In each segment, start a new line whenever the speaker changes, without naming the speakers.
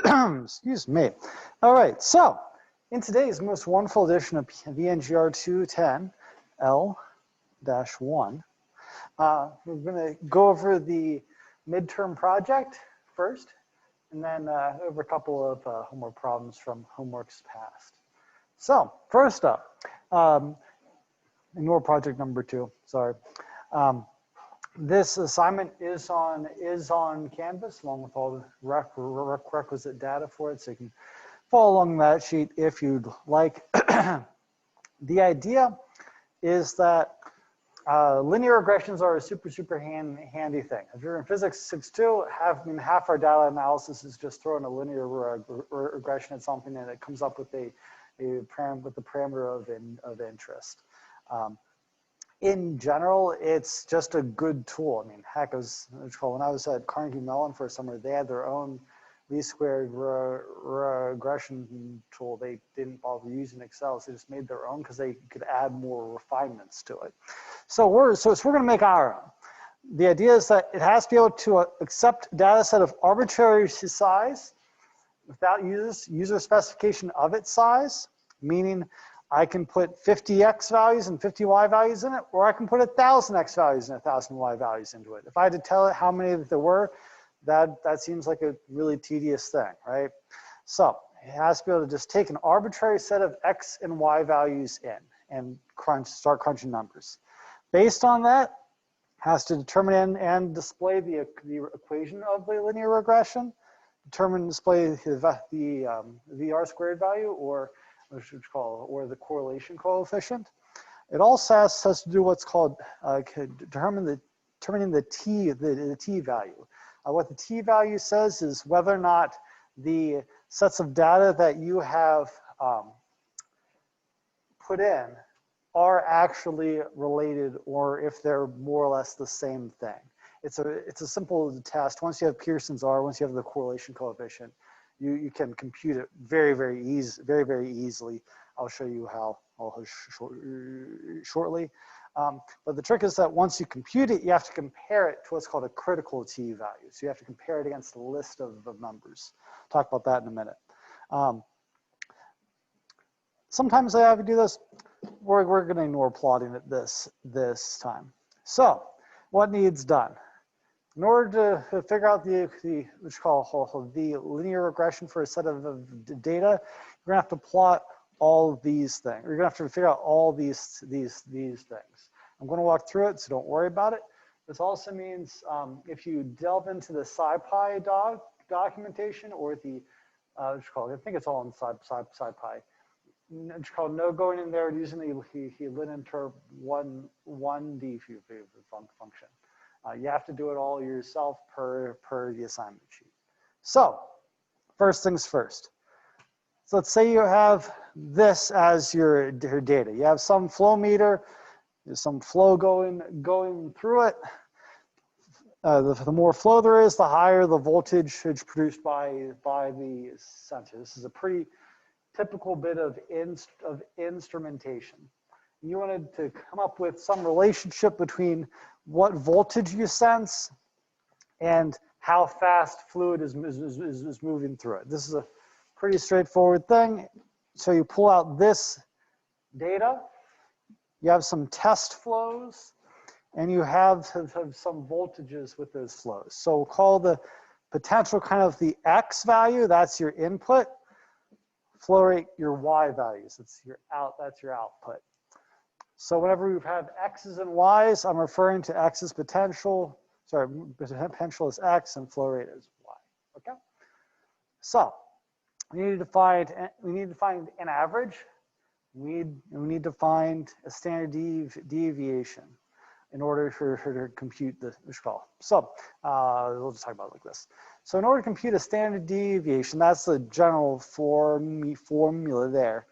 Excuse me. All right, so in today's most wonderful edition of the ENGR210 L-1, we're going to go over the midterm project first, and then over a couple of homework problems from homeworks past. So first up, ignore project number 2, sorry. This assignment is on Canvas along with all the requisite data for it, so you can follow along that sheet if you'd like. The idea is that linear regressions are a super handy thing. If you're in physics 6.2, half our data analysis is just throwing a linear regression at something and it comes up with the parameter of interest. In general, it's just a good tool. I mean, heck, when I was at Carnegie Mellon for a summer, they had their own least squared regression tool. They didn't bother using Excel, so they just made their own because they could add more refinements to it. So we're going to make our own. The idea is that it has to be able to accept a data set of arbitrary size without user specification of its size, meaning I can put 50 X values and 50 Y values in it, or I can put 1,000 X values and 1,000 Y values into it. If I had to tell it how many there were, that seems like a really tedious thing, right? So it has to be able to just take an arbitrary set of X and Y values in and start crunching numbers. Based on that, has to determine and display the equation of the linear regression, determine and display the R squared value, or the correlation coefficient. It also has to do what's called determining the t value. What the t value says is whether or not the sets of data that you have put in are actually related, or if they're more or less the same thing. It's a simple test. Once you have Pearson's R, once you have the correlation coefficient, you can compute it very easily. I'll show you how shortly. But the trick is that once you compute it, you have to compare it to what's called a critical t value. So you have to compare it against a list of numbers. Talk about that in a minute. Sometimes I have to do this. We're going to ignore plotting it this time. So what needs done? In order to figure out the linear regression for a set of data, you're gonna have to plot all these things. You're gonna have to figure out all these things. I'm gonna walk through it, so don't worry about it. This also means if you delve into the SciPy documentation or the, I think it's all in SciPy. It's called no going in there using the linterm 1D function. You have to do it all yourself per the assignment sheet. So first things first. So let's say you have this as your data. You have some flow meter, there's some flow going through it. The more flow there is, the higher the voltage produced by the sensor. This is a pretty typical bit of instrumentation. You wanted to come up with some relationship between what voltage you sense and how fast fluid is moving through it. This is a pretty straightforward thing. So you pull out this data, you have some test flows, and you have some voltages with those flows. So we'll call the potential kind of the X value, that's your input. Flow rate, your Y values, that's your output. So whenever we have X's and Y's, I'm referring to X's potential, potential is X and flow rate is Y, okay? So we need to find an average. We need to find a standard deviation in order to compute the call. So we'll just talk about it like this. So in order to compute a standard deviation, that's the general formula there.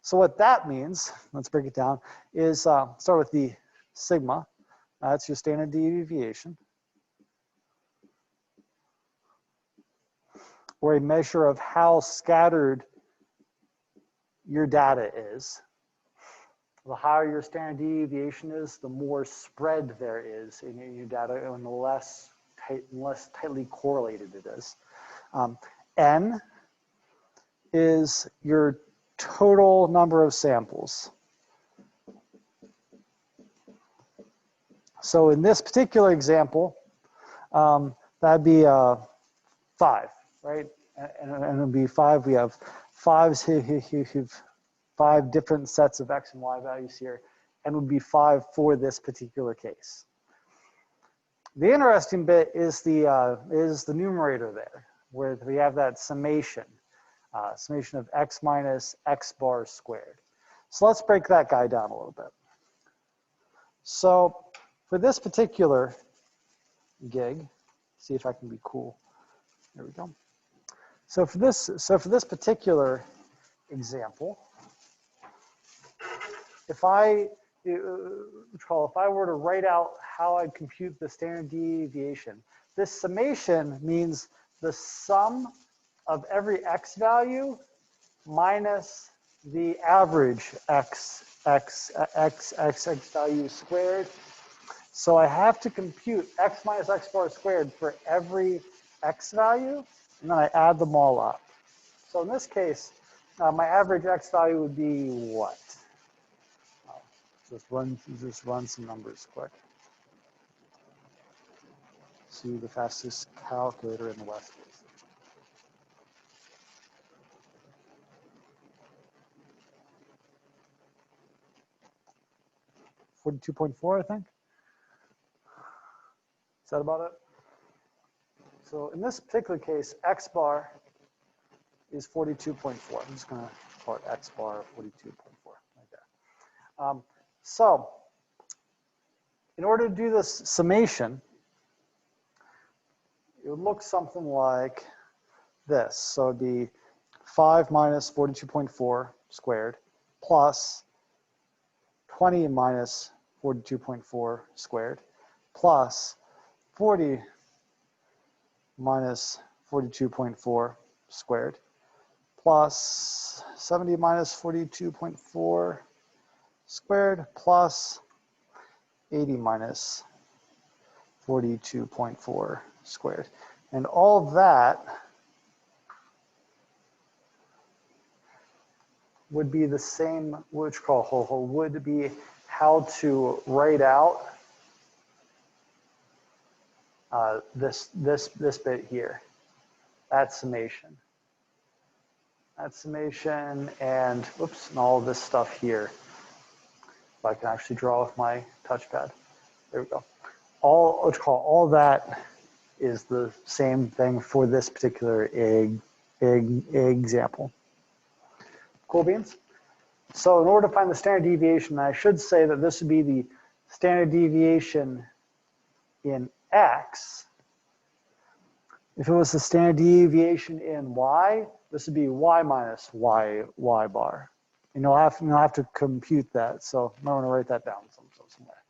So what that means, let's break it down, is start with the sigma. That's your standard deviation, or a measure of how scattered your data is. The higher your standard deviation is, the more spread there is in your data, and the less tightly correlated it is. N is your total number of samples. So in this particular example, that'd be 5, right? And it would be 5. We have 5 different sets of X and Y values here, and would be 5 for this particular case. The interesting bit is the numerator there, where we have that summation, summation of X minus X bar squared. So let's break that guy down a little bit. So for this particular gig, see if I can be cool. There we go. So for this particular example, if I were to write out how I'd compute the standard deviation, this summation means the sum of every X value minus the average X value squared. So I have to compute X minus X bar squared for every X value, and then I add them all up. So in this case, my average X value would be what? Just run some numbers quick. See the fastest calculator in the West. 42.4, I think. Is that about it? So in this particular case, X bar is 42.4. I'm just going to call it X bar 42.4, like that. So in order to do this summation, it would look something like this. So it'd be 5 minus 42.4 squared plus 20 minus 42.4 squared plus 40 minus 42.4 squared plus 70 minus 42.4 squared plus 80 minus 42.4 squared. And all that would be the same, which would be how to write out this bit here, that summation. That summation and, oops, and all this stuff here. If I can actually draw with my touchpad. There we go. All that is the same thing for this particular example. Cool beans? So in order to find the standard deviation, I should say that this would be the standard deviation in X. If it was the standard deviation in Y, this would be Y minus Y bar. And you'll have to compute that. So I'm going to write that down somewhere.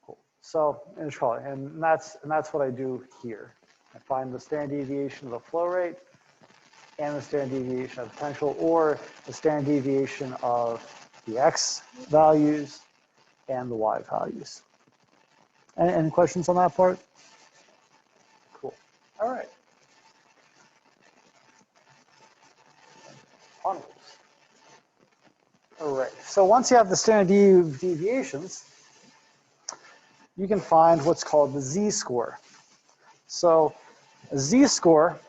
Cool. So and that's what I do here. I find the standard deviation of the flow rate and the standard deviation of potential, or the standard deviation of the X values and the Y values. Any questions on that part? Cool. All right. Onwards. All right. So once you have the standard deviations, you can find what's called the Z-score. So a Z-score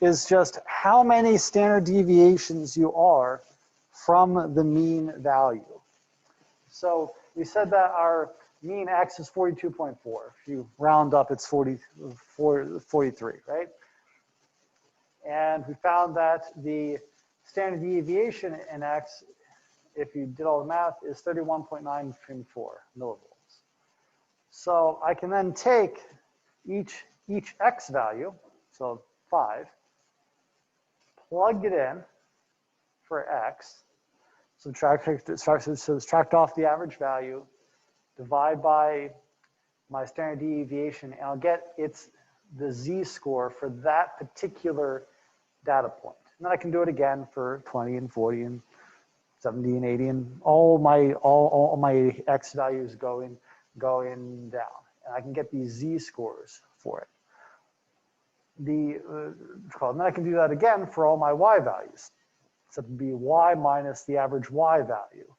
is just how many standard deviations you are from the mean value. So we said that our mean X is 42.4. If you round up, it's 43, right? And we found that the standard deviation in X, if you did all the math, is 31.934 millivolts. So I can then take each X value, so 5, plug it in for X, subtract off the average value, divide by my standard deviation, and I'll get the Z-score for that particular data point. And then I can do it again for 20 and 40 and 70 and 80 and all my X values going down. And I can get these Z-scores for it. then I can do that again for all my y values. So it would be y minus the average y value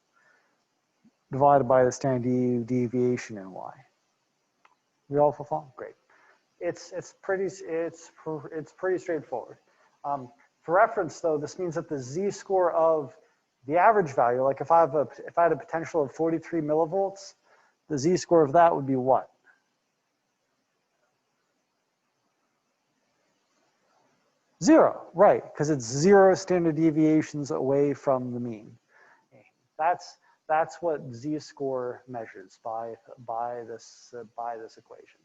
divided by the standard deviation in y. We all follow? Great. It's pretty straightforward. For reference, though, this means that the z-score of the average value, like if I had a potential of 43 millivolts, the z-score of that would be what? Zero, right? Because it's 0 standard deviations away from the mean. That's what z-score measures by this equation.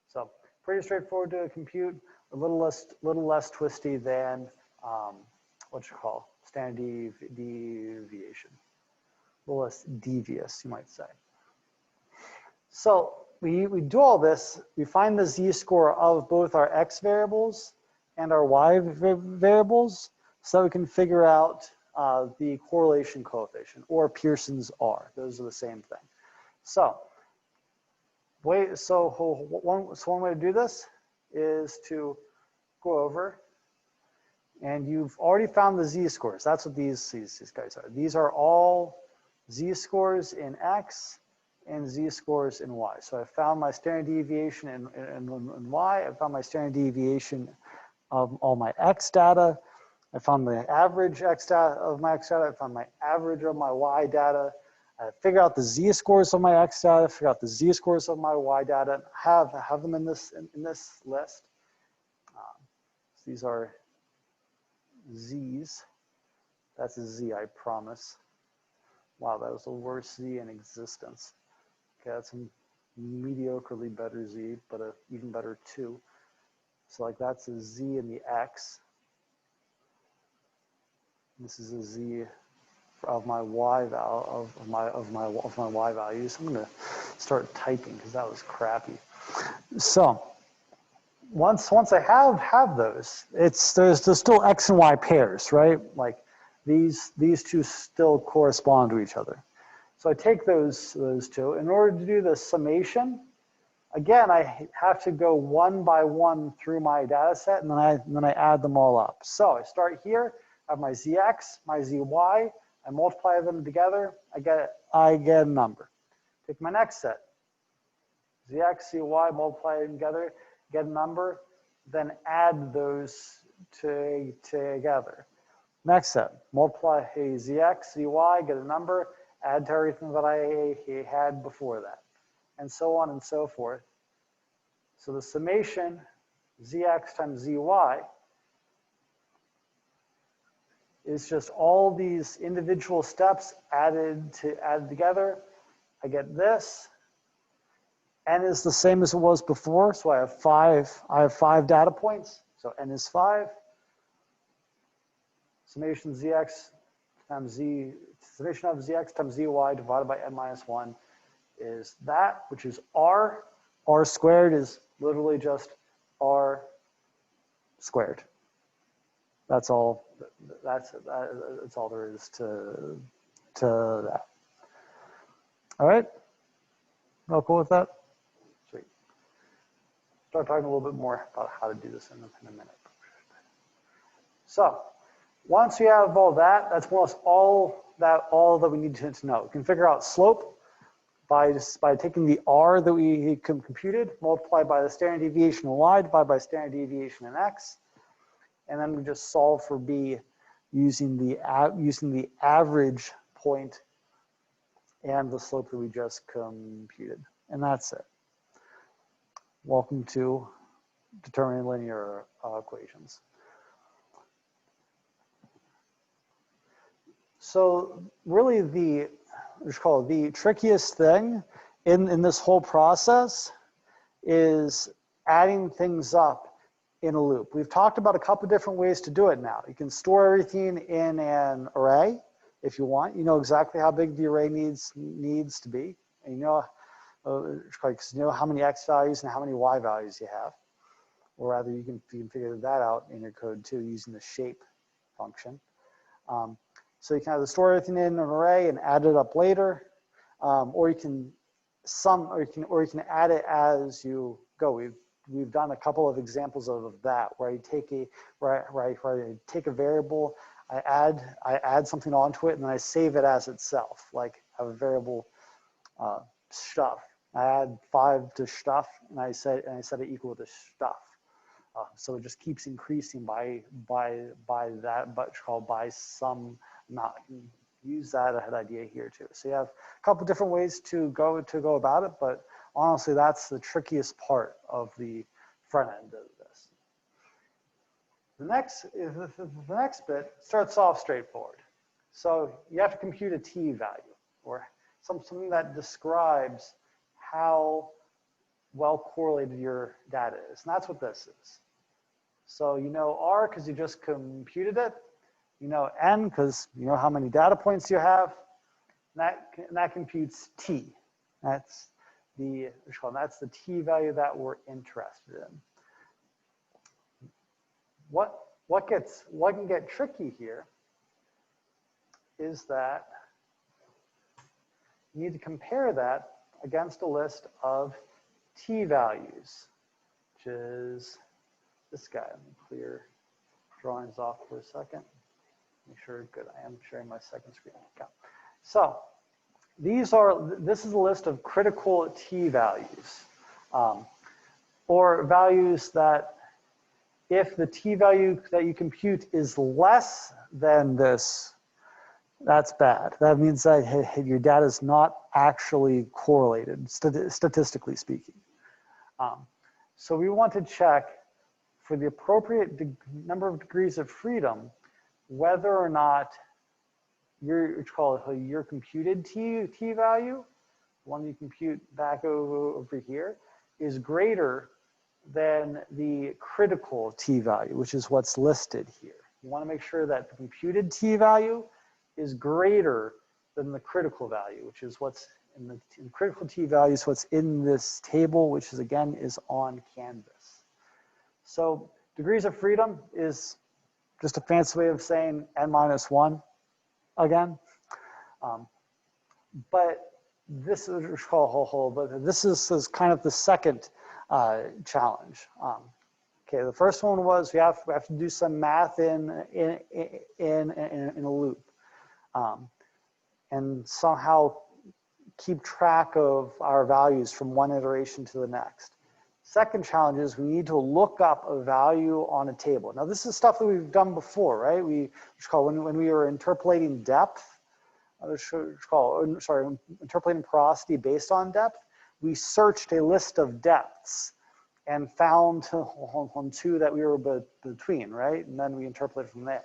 So pretty straightforward to compute. A little less twisty than standard deviation. A little less devious, you might say. So we do all this. We find the z-score of both our x variables and our y variables, so we can figure out the correlation coefficient, or Pearson's R. Those are the same thing. So one way to do this is to go over, and you've already found the z-scores. That's what these guys are. These are all z-scores in x and z-scores in y. So I found my standard deviation in y. I found my standard deviation of all my x data. I found the average x data of my x data. I found my average of my y data. I figure out the z-scores of my x data. Figure out the z-scores of my y data. Have them in this list. So these are z's. That's a z, I promise. Wow, that was the worst z in existence. Okay, that's a mediocrely better z, but an even better 2. So like that's a z in the x. This is a z of my y value of my y values. I'm gonna start typing because that was crappy. So once I have those, there's still x and y pairs, right? Like these two still correspond to each other. So I take those two. In order to do the summation, again, I have to go one by one through my data set, and then I add them all up. So I start here, I have my zx, my zy, I multiply them together, I get a number. Take my next set, zx, zy, multiply them together, get a number, then add those together. Next set, multiply zx, zy, get a number, add to everything that I had before that, and so on and so forth. So the summation, zx times zy, is just all these individual steps added together. I get this. N is the same as it was before, so I have five data points. So N is 5. Summation zx times z, summation of zx times zy divided by n minus 1 is that, which is r. R squared is literally just r squared. That's all. That's all there is to that. All right. All cool with that? Sweet. Start talking a little bit more about how to do this in a minute. So once we have all that, that's more or less all that we need to know. We can figure out slope by taking the r that we computed, multiplied by the standard deviation in y, divided by standard deviation in x, and then we just solve for b using the average point and the slope that we just computed, and that's it. Welcome to determining linear equations. So really the trickiest thing in this whole process is adding things up in a loop. We've talked about a couple different ways to do it now. You can store everything in an array if you want. You know exactly how big the array needs to be. And you know how many x values and how many y values you have. Or rather, you can figure that out in your code too using the shape function. So you can either store everything in an array and add it up later, or you can add it as you go. we've done a couple of examples of that where I take a variable, I add something onto it, and then I save it as itself, like have a variable stuff. I add 5 to stuff, and I set it equal to stuff. So it just keeps increasing by that, but called by some amount. Use that idea here too. So you have a couple different ways to go about it, but honestly, that's the trickiest part of the front end of this. The next bit starts off straightforward. So you have to compute a t value, or something that describes how well correlated your data is. And that's what this is. So you know R because you just computed it. You know N because you know how many data points you have. And that computes T. That's the T value that we're interested in. What can get tricky here is that you need to compare that against a list of T values, which is this guy. Let me clear drawings off for a second. Make sure, good, I am sharing my second screen. Okay. So this is a list of critical T values, or values that if the T value that you compute is less than this, that's bad. That means that your data is not actually correlated, statistically speaking. So we want to check for the appropriate number of degrees of freedom whether or not your computed T value, one you compute back over here, is greater than the critical T value, which is what's listed here. You want to make sure that the computed T value is greater than the critical value, which is what's in the critical T value is what's in this table, which is again is on Canvas. So degrees of freedom is just a fancy way of saying n-1 again. But this is kind of the second challenge. Okay, the first one was we have to do some math in a loop, and somehow keep track of our values from one iteration to the next. Second challenge is we need to look up a value on a table. Now this is stuff that we've done before, right? When we were interpolating depth, interpolating porosity based on depth, we searched a list of depths and found on 2 that we were between, right? And then we interpolated from there.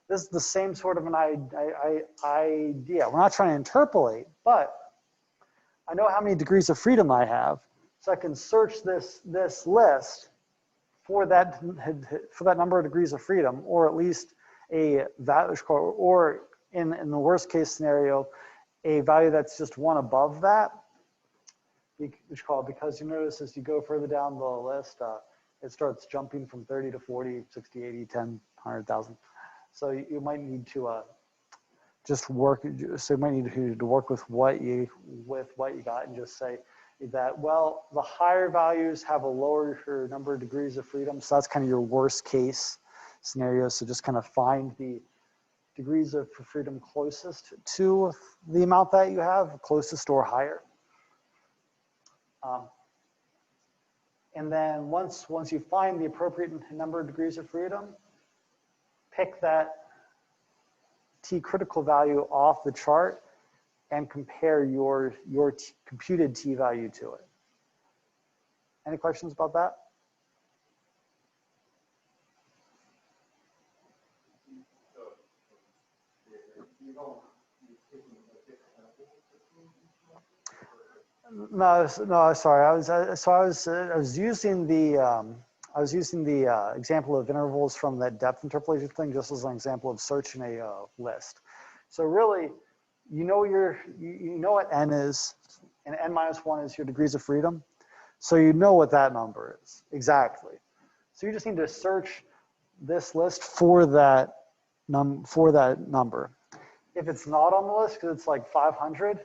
This is the same sort of an idea. We're not trying to interpolate, but I know how many degrees of freedom I have, so I can search this list for that number of degrees of freedom, or at least a value, or in the worst case scenario, a value that's just one above that. Because you notice as you go further down the list, it starts jumping from 30 to 40, 60, 80, 10, 100,000. So you might need to just work. So you might need to work with what you got and just say that, well, the higher values have a lower number of degrees of freedom. So that's kind of your worst case scenario. So just kind of find the degrees of freedom closest to the amount that you have, closest or higher. And then once you find the appropriate number of degrees of freedom, pick that T critical value off the chart and compare your computed T value to it. Any questions about that? No, sorry. I was using the example of intervals from that depth interpolation thing just as an example of searching a list. So really, you know what n is, and n-1 is your degrees of freedom. So you know what that number is exactly. So you just need to search this list for that number. If it's not on the list because it's like 500.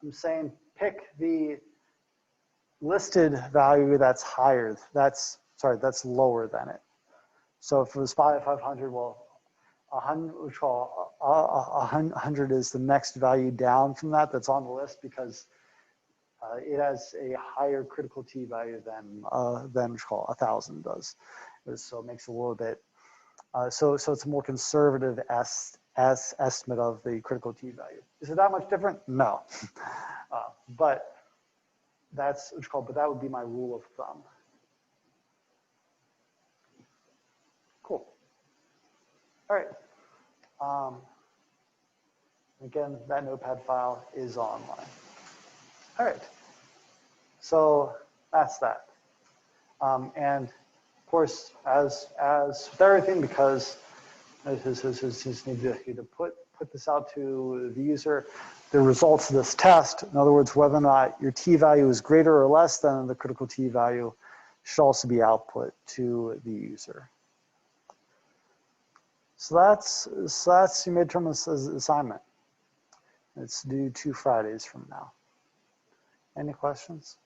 I'm saying pick the listed value that's higher, that's lower than it. So if it was 500, well, 100 is the next value down from that that's on the list because it has a higher critical T value than 1,000 does. So it makes a little bit, so it's a more conservative estimate of the critical T value. Is it that much different? No, but that's what's called. But that would be my rule of thumb. Cool. All right. Again, that notepad file is online. All right. So that's that. And of course, as with everything, because I just need to put this out to the user, the results of this test, in other words, whether or not your T value is greater or less than the critical T value, should also be output to the user. So that's your midterm assignment. It's due 2 Fridays from now. Any questions?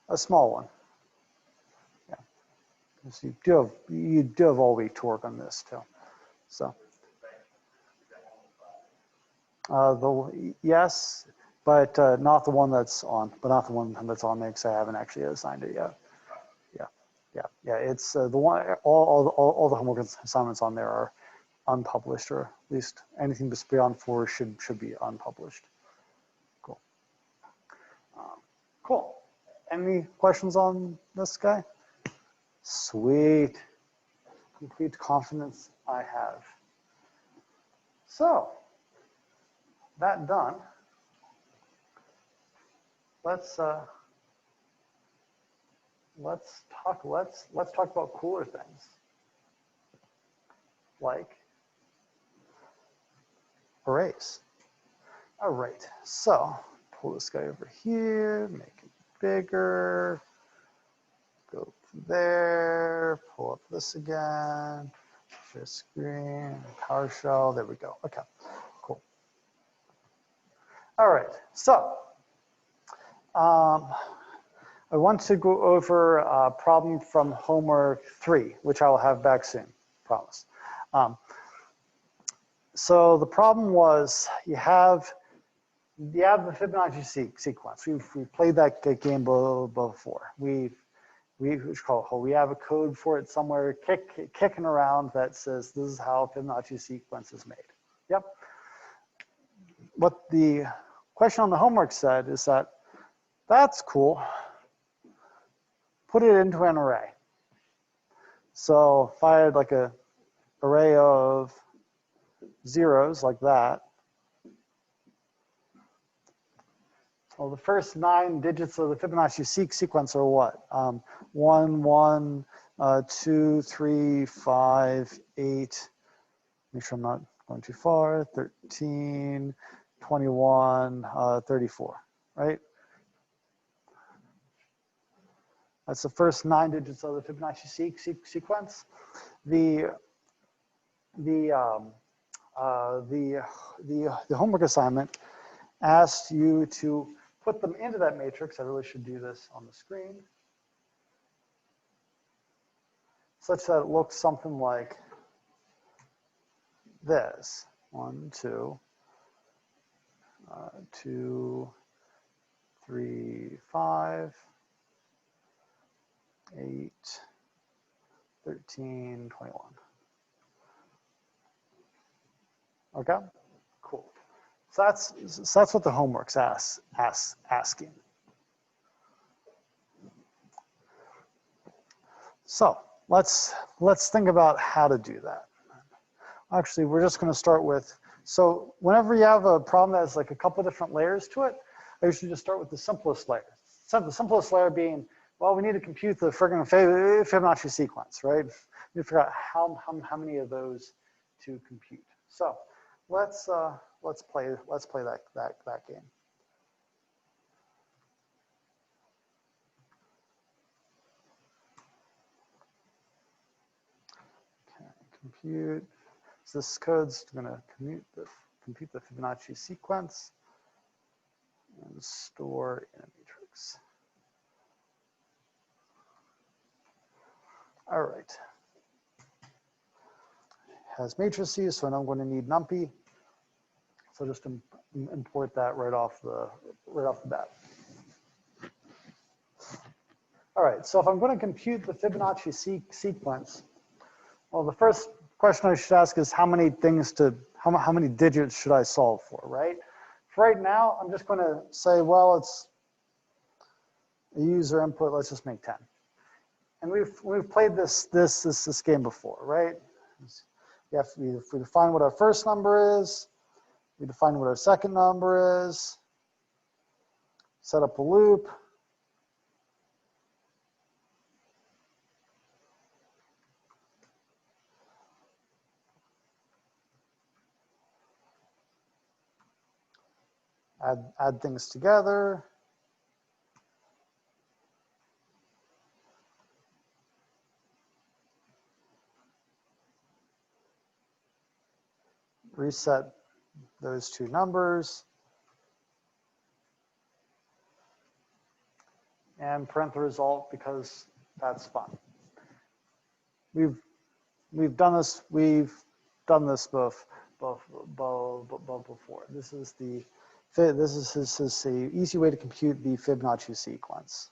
A small one. Yeah. So you do have all week to work on this too. So. Yes, but not the one that's on. But not the one that's on there because I haven't actually assigned it yet. Yeah. It's the one. All the homework assignments on there are unpublished, or at least anything that's beyond 4 should be unpublished. Cool. Cool. Any questions on this guy? Sweet. Complete confidence I have. So, that done. Let's talk about cooler things. Like arrays. All right, so pull this guy over here, make it bigger, go from there, pull up this again, share screen, PowerShell, there we go. Okay, cool. All right, so I want to go over a problem from homework 3, which I will have back soon, promise. So the problem was you have the Fibonacci sequence. We've played that game before. We have a code for it somewhere kicking around that says this is how Fibonacci sequence is made. Yep. What the question on the homework said is that's cool. Put it into an array. So if I had like a array of zeros like that, well, the first 9 digits of the Fibonacci sequence are what? 1, 1, 2, 3, 5, 8. Make sure I'm not going too far. 13, 21, 34, right? That's the first 9 digits of the Fibonacci sequence. The homework assignment asked you to put them into that matrix. I really should do this on the screen, such that it looks something like this. 1, 2, 2, 3, 5, 8, 13, 21. Okay, cool. So that's what the homework's asking. So let's think about how to do that. Actually, we're just going to start with, so whenever you have a problem that has like a couple different layers to it, I usually just start with the simplest layer. So the simplest layer being, well, we need to compute the friggin' Fibonacci sequence, right? We figure out how many of those to compute. So let's play that game. Okay, compute. So this code's going to compute the Fibonacci sequence. and store in a matrix. All right. Has matrices, so now I'm going to need numpy. So just import that right off the bat. All right, so if I'm going to compute the Fibonacci sequence, well, the first question I should ask is how many digits should I solve for, right? For right now, I'm just going to say, well, it's a user input. Let's just make 10. And we've played this game before, right? We define what our first number is. We define what our second number is. Set up a loop. Add things together. Reset those two numbers. And print the result because that's fun. We've done this both before. This is the easy way to compute the Fibonacci sequence.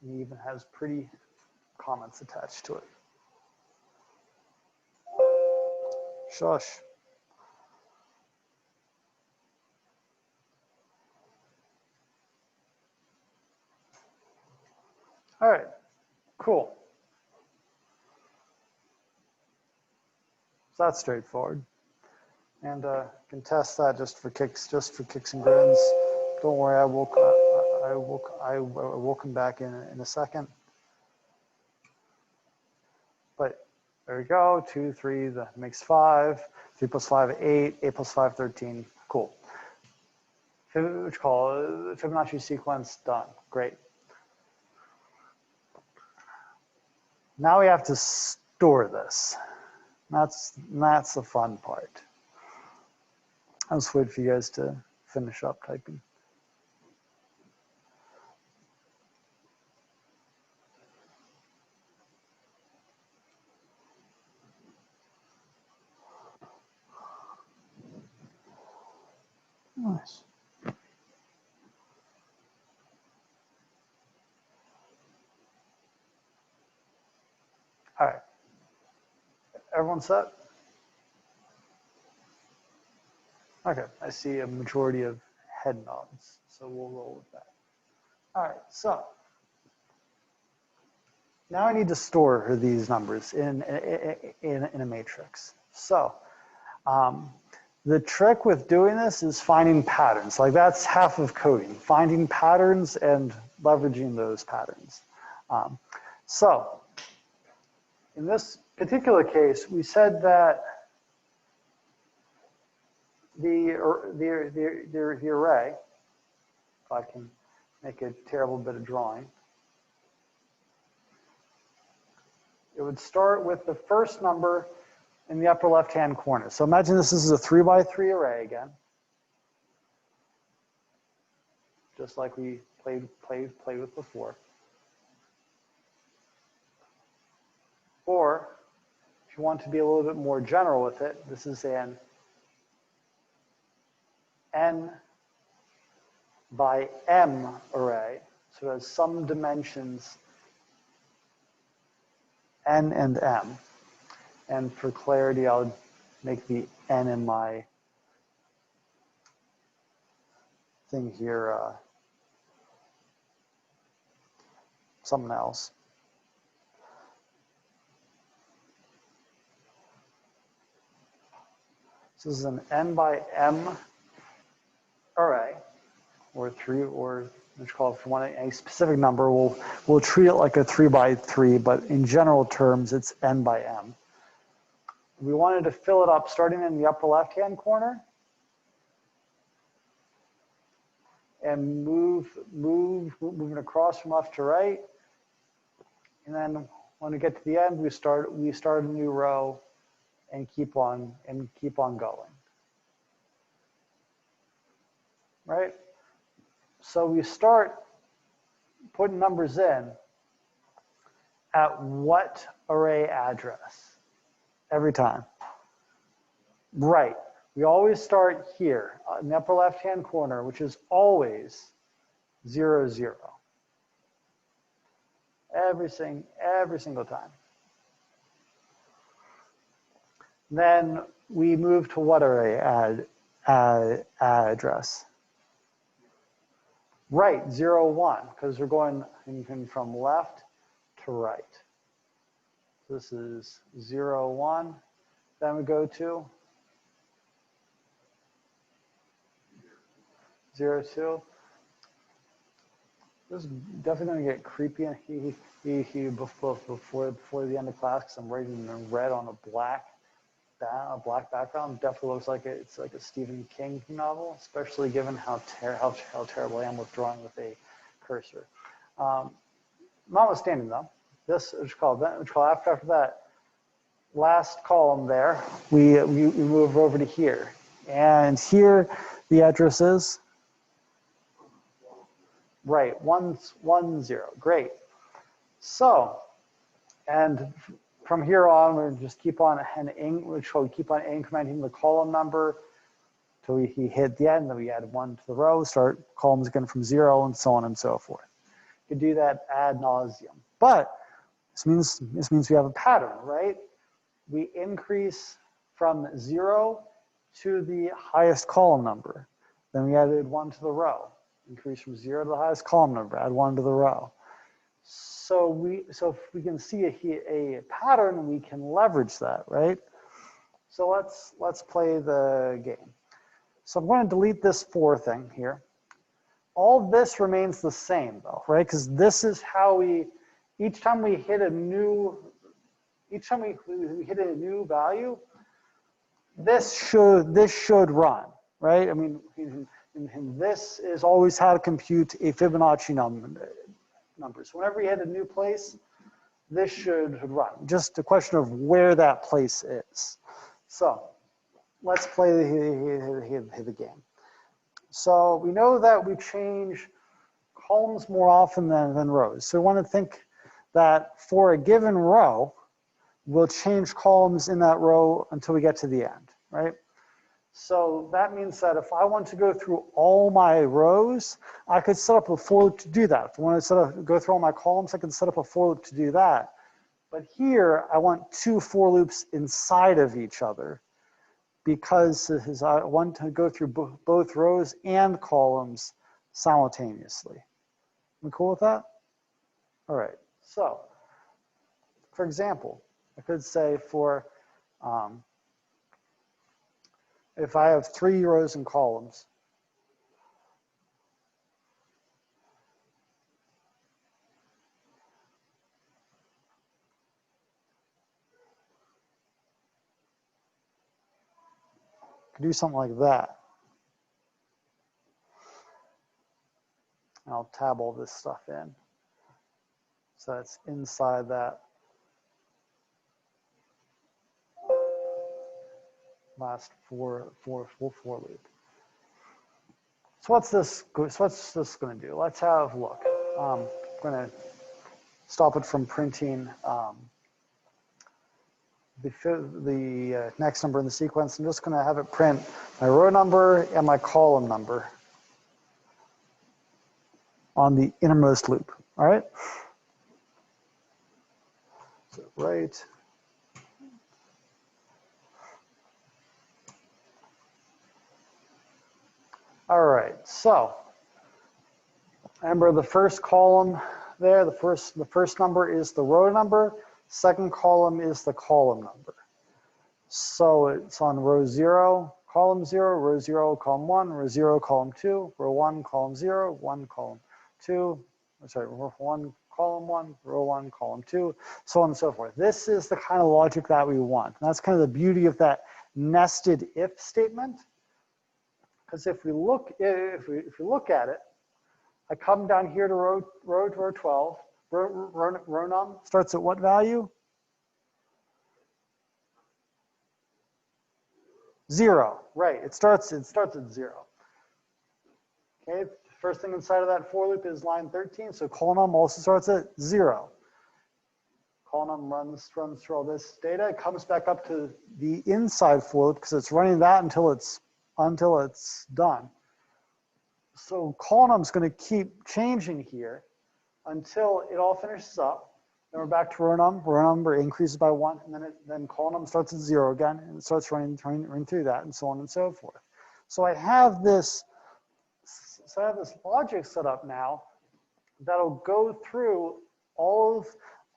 It even has pretty comments attached to it. Shush. All right, cool. So that's straightforward. And can test that just for kicks and grins. Don't worry, I will come back in a second. But there we go, 2, 3, that makes 5. 3 plus 5, 8, 8 plus 5, 13. Cool. What you call it, Fibonacci sequence done. Great. Now we have to store this. That's the fun part. I'll just wait for you guys to finish up typing. Nice. All right. Everyone set? Okay, I see a majority of head nods, so we'll roll with that. All right, so now I need to store these numbers in a matrix. So the trick with doing this is finding patterns. Like that's half of coding, finding patterns and leveraging those patterns. So in this particular case, we said that the array, if I can make a terrible bit of drawing, it would start with the first number in the upper left-hand corner. So imagine this is a 3x3 array again, just like we played with before. Or if you want to be a little bit more general with it, this is an n by m array, so it has some dimensions n and m. And for clarity, I'll make the n in my thing here something else. So this is an n by m array, or let's call it, if you want a specific number, we'll treat it like a 3 by 3, but in general terms, it's n by m. We wanted to fill it up starting in the upper left-hand corner and moving across from left to right. And then when we get to the end, we start a new row and keep on going. Right? So we start putting numbers in at what array address every time? Right. We always start here in the upper left-hand corner, which is always 0, 0. Every single time. Then we move to what array address? Right, 0, 1, because we're going from left to right. So this is 0, 1. Then we go to 0, 2. This is definitely going to get creepy before the end of class, because I'm writing in red on a black background. Definitely looks like it's like a Stephen King novel, especially given how terrible I am with drawing with a cursor. Notwithstanding though, this is called after that last column there, we move over to here, and here the address is right 1, 1, 0. Great. So, and from here on, we'll just keep on incrementing the column number till we hit the end. Then we add 1 to the row, start columns again from 0, and so on and so forth. You can do that ad nauseum. But this means we have a pattern, right? We increase from 0 to the highest column number. Then we added 1 to the row. Increase from 0 to the highest column number, add 1 to the row. So if we can see a pattern, we can leverage that, right? So let's play the game. So I'm going to delete this 4 thing here. All this remains the same though, right? Because this is how each time we hit a new value, this should run, right? I mean, and this is always how to compute a Fibonacci number. So whenever you hit a new place, this should run. Just a question of where that place is. So let's play the game. So we know that we change columns more often than rows. So we want to think that for a given row, we'll change columns in that row until we get to the end, right? So that means that if I want to go through all my rows, I could set up a for loop to do that. If I want to go through all my columns, I can set up a for loop to do that. But here, I want 2 for loops inside of each other, because I want to go through both rows and columns simultaneously. We cool with that? All right. So, for example, I could say if I have 3 rows and columns, I could do something like that. And I'll tab all this stuff in. So that's inside that last for loop. So what's this going to do? Let's have a look. I'm going to stop it from printing the next number in the sequence. I'm just going to have it print my row number and my column number on the innermost loop. All right. So right. All right, so remember the first column there, the first number is the row number, second column is the column number. So it's on row 0, column 0, row 0, column 1, row 0, column 2, row 1, column 0, 1, column 2, sorry, row 1, column 1, row 1, column 2, so on and so forth. This is the kind of logic that we want. And that's kind of the beauty of that nested if statement. Because if we look at it, I come down here to row 12, row num starts at what value? 0, right, it starts at 0. Okay, first thing inside of that for loop is line 13, so column also starts at 0. Column runs through all this data, it comes back up to the inside for loop because it's running that until it's done. So column is going to keep changing here until it all finishes up. Then we're back to row number increases by 1, and then column starts at 0 again, and it starts running through that, and so on and so forth. So I have this logic set up now that'll go through all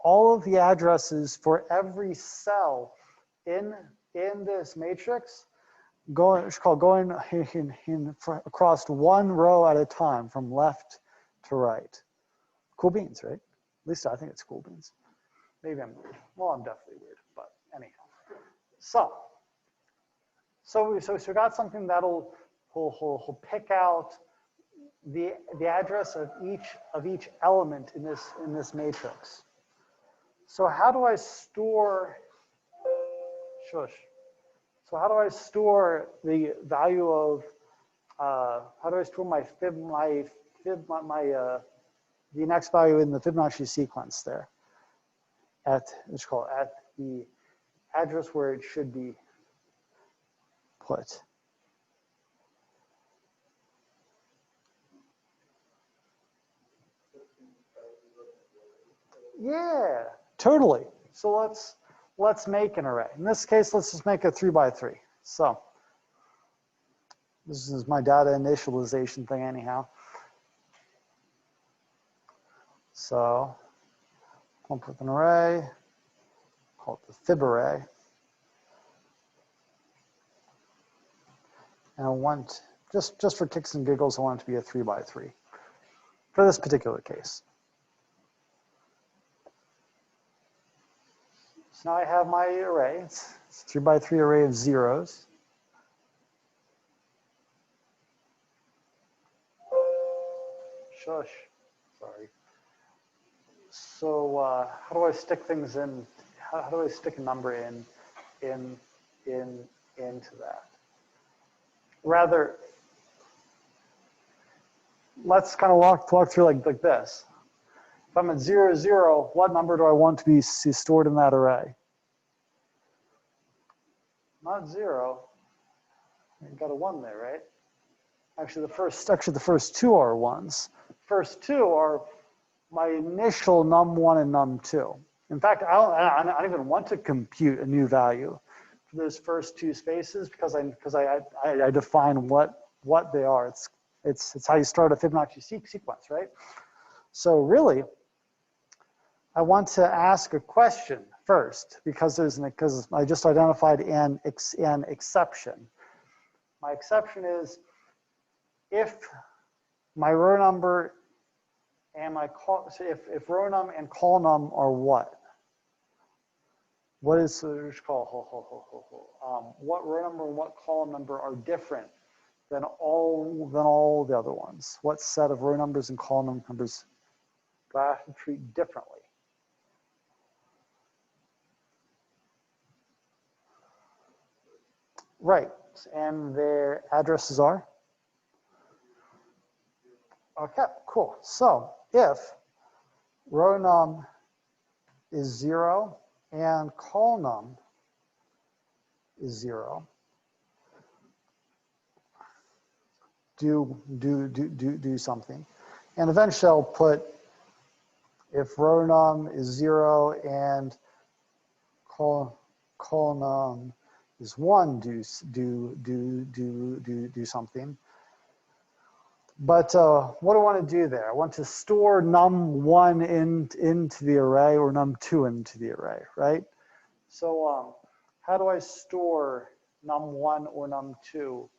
of the addresses for every cell in this matrix, going across one row at a time from left to right. Cool beans, right? At least I think it's cool beans. Maybe I'm weird. Well, I'm definitely weird, but anyhow. So we got something that'll pick out the address of each element in this matrix. So how do I store? Shush. So how do I store the value of? How do I store the next value in the Fibonacci sequence there at the address where it should be put. Yeah, totally. So let's make an array. In this case, let's just make a 3 by 3. So this is my data initialization thing anyhow. So come up with an array, call it the fib array. And I want, just for kicks and giggles, I want it to be a 3 by 3 for this particular case. So now I have my array. It's a 3 by 3 array of zeros. Shush, sorry. So how do I stick things in? How do I stick a number into that? Rather, let's kind of walk through like this. If I'm at 0, 0, what number do I want to be stored in that array? Not 0. You got a 1 there, right? Actually, the first 2 are 1s. First 2 are my initial num1 and num2. In fact, I don't even want to compute a new value for those first 2 spaces because I define what they are. It's how you start a Fibonacci sequence, right? So really, I want to ask a question first because I just identified an exception. My exception is if my row number and if row num and col num are what? What is what row number and what column number are different than all the other ones? What set of row numbers and column numbers do I have to treat differently? Right, and their addresses are? Okay, cool. So if row num is 0 and col num is 0, do something. And eventually I'll put if row num is 0 and col num is 1, do something. But what do I want to do there? I want to store num1 into the array or num2 into the array, right? So how do I store num1 or num2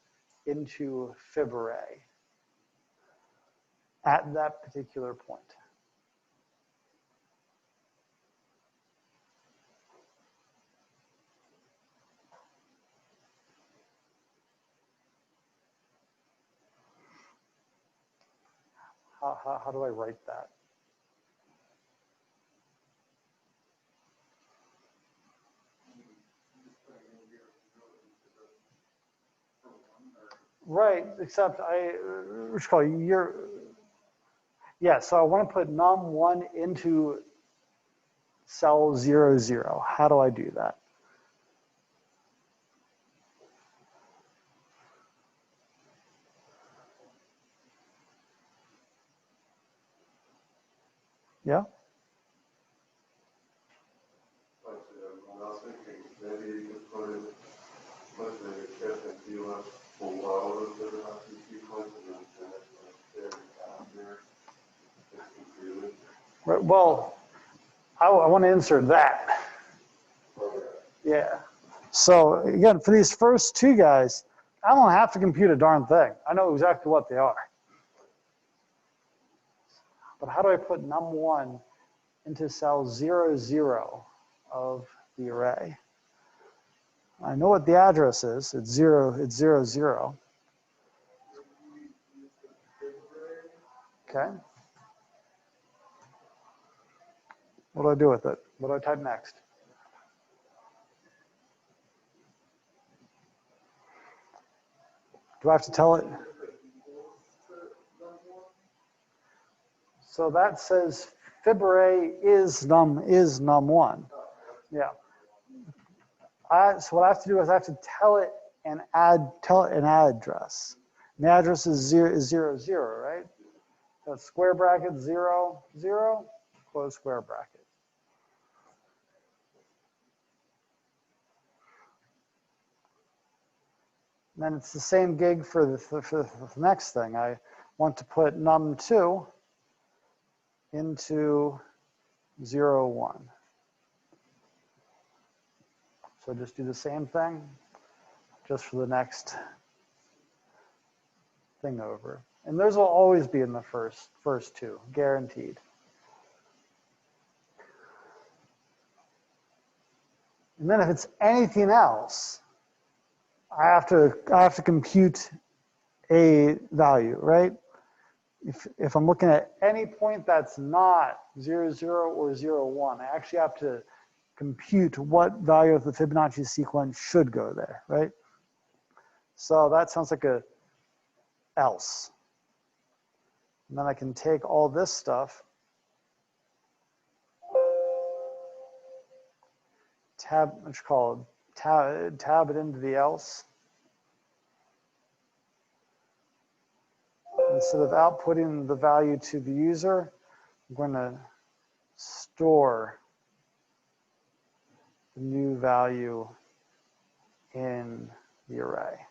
into fib array at that particular point? How do I write that? Right, except what's called yeah, so I want to put num1 into cell 0, 0. How do I do that? Yeah?
Maybe you could put it much like a chip and do a below the Fibonacci sequence and then finish like there after it's completed.
Right, well, I want to insert that.
Okay.
Yeah. So again, for these first two guys, I don't have to compute a darn thing. I know exactly what they are. But how do I put num1 into cell 0, 0 of the array? I know what the address is. It's 0, 0. Okay. What do I do with it? What do I type next? Do I have to tell it? So that says fib array is num1. Yeah. So what I have to do is I have to tell it an address. And the address is 0, 0, right? So square bracket 0, 0, close square bracket. And then it's the same gig for the next thing. I want to put num2 into 0, 1. So just do the same thing, just for the next thing over. And those will always be in the first two, guaranteed. And then if it's anything else, I have to compute a value, right? If I'm looking at any point that's not 0, 0 or 0, 1, I actually have to compute what value of the Fibonacci sequence should go there, right? So that sounds like a else. And then I can take all this stuff, tab it into the else. Instead of outputting the value to the user, I'm going to store the new value in the array.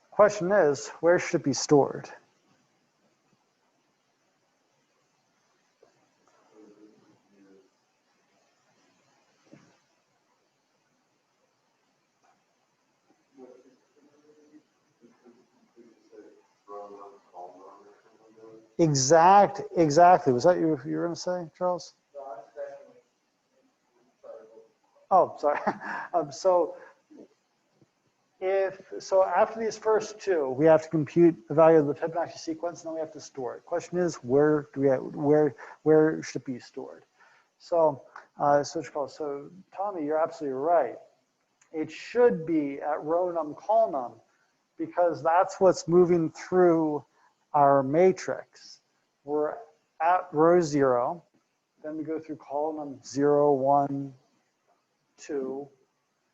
Question is, where should it be stored? Exactly. Was that you were going to say, Charles? Oh, sorry. So after these first two, we have to compute the value of the Fibonacci sequence, and then we have to store it. Question is, where should it be stored? So Tommy, you're absolutely right. It should be at row num col num, because that's what's moving through our matrix. We're at row 0, then we go through column 0, 1, 2,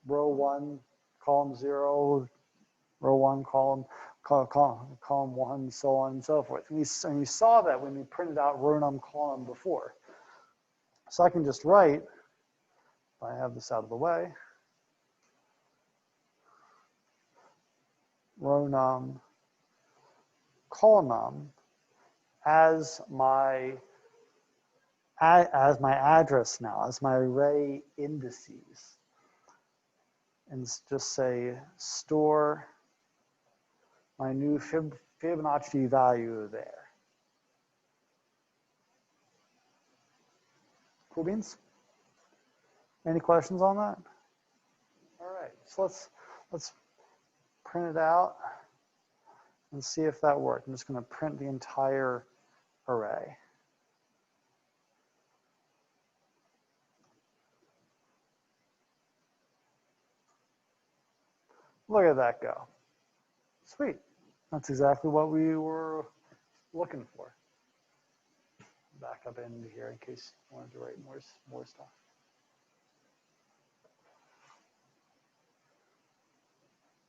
row 1, column 0, row 1, column 1, so on and so forth. And you saw that when we printed out row num column before. So I can just write, if I have this out of the way, row num column num as my as my address now, as my array indices. And just say store my new Fibonacci value there. Cool beans? Any questions on that? All right, so let's print it out and see if that worked. I'm just going to print the entire array. Look at that go. Sweet. That's exactly what we were looking for. Back up into here in case you wanted to write more stuff.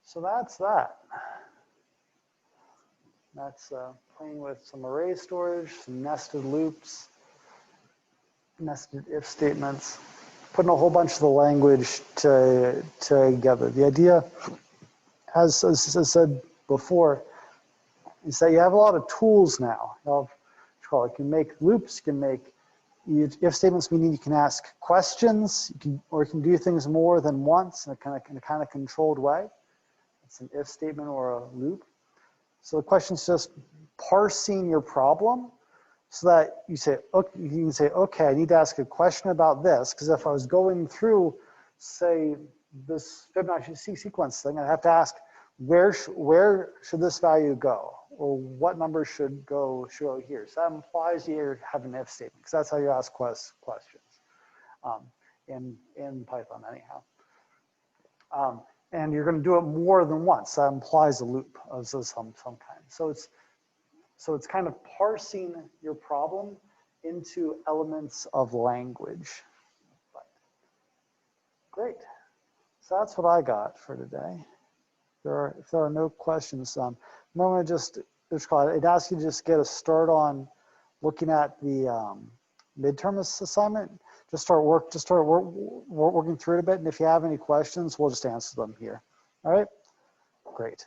So that's that. That's playing with some array storage, some nested loops, nested if statements, putting a whole bunch of the language together. The idea, as I said before, is that you have a lot of tools now. You can make loops, you can make if statements, meaning you can ask questions, or you can do things more than once in a kind of controlled way. It's an if statement or a loop. So the question is just parsing your problem so that you say, okay, you can say, okay, I need to ask a question about this, because if I was going through, say, this Fibonacci sequence thing, I'd have to ask, where should this value go? Or what number should go here? So that implies you have an if statement, because that's how you ask questions in Python anyhow. And you're going to do it more than once. That implies a loop of some kind. So it's kind of parsing your problem into elements of language. But, great. So that's what I got for today. If there are no questions, I'm going to it asks you to just get a start on looking at the midterm assignment. Just start working through it a bit. And if you have any questions, we'll just answer them here. All right, great.